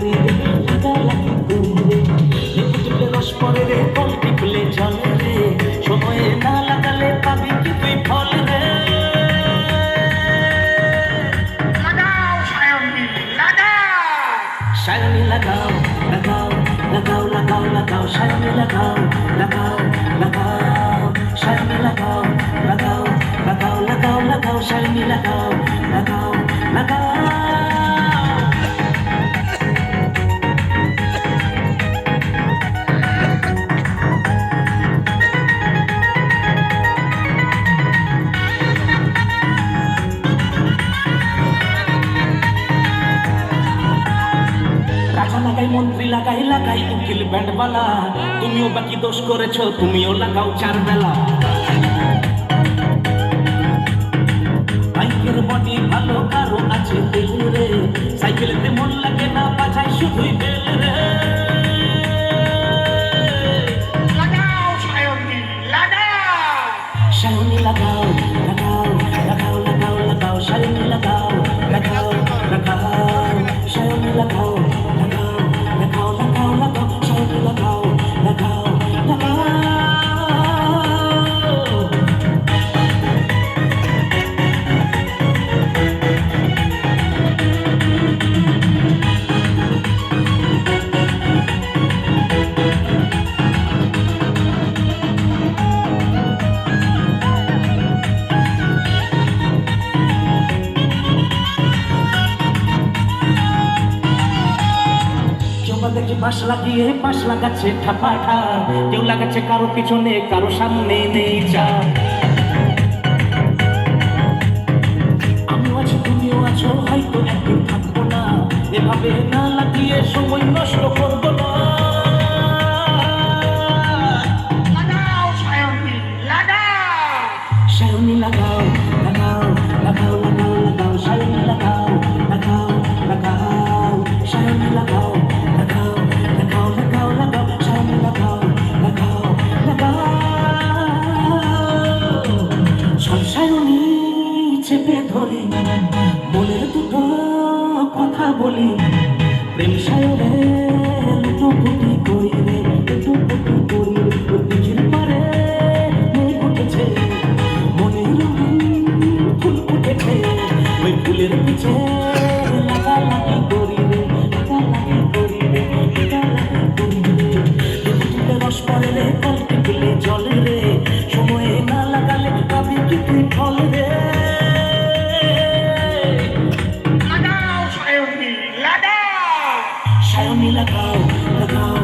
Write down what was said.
করি রে, লাগালাগি করি রে। লেবু টিপলে রস পড়ে রে, কল টিপলে জলে রে, সময়ে না লাগালে পাবি কি তুই ফল রে। সায়নী লাগাও লাগাও লাগাও লাগাও লাগাও সায়নী লাগাও লাগাও লাগাও সায়নী লাগাও লাগাও লাগাও লাগাও লাগাও সায়নী লাগাও লাগাও লাগাও। রাজা লাগাই মন্ত্রী লাগাই লাগাই উকিল ব্যান্ডওয়ালা, তুমিও বাকি দোষ করেছো, তুমিও লাগাও চার বেলা। বাইকের বডি ভালো কারো আছে তেল রে, সাইকেলেতে মন লাগে না বাজাই শুধুই বেল রে। সায়নী লাগাও লাগাও লাগাও লাগাও লাগাও সায়নী লাগাও লাগাও লাগাও সায়নী লাগাও লাগাও লাগাও লাগাও লাগাও সায়নী লাগাও লাগাও লাগাও। দেখি বাঁশ লাগিয়ে পাশ লাগাচ্ছে ঠাপাঠা, কেউ লাগাচ্ছে কারো পিছনে কারো সামনে নেই যা। আমিও আছি তুমিও আছো, হয়তো একদিন থাকবো না, এভাবে না লাগিয়ে সময় নষ্ট করবো না। সায়নী লাগাও লাগাও লাগাও লাগাও লাগাও সায়নী লাগাও লাগাও লাগাও সায়নী লাগাও লাগাও লাগাও লাগাও লাগাও সায়নী লাগাও লাগাও লাগাও। সায়নী চেপে ধরে মনের দুটো কথা বলি, প্রেম সায়রে লুটোপুটি করি রে, লুটোপুটি করি রে। পিছির পারে মেঘ উঠেছে, মনে ফুল ফুটেছে, ওই ফুলের পিছে লাগালাগি করি রে, লাগালাগি করি রে, লাগালাগি করি রে। লেবু টিপলে রস পড়ে রে, কল টিপলে জলে রে, সময়ে না লাগালে পাবি কি তুই ফল রে। সায়নী লাগাও লাগাও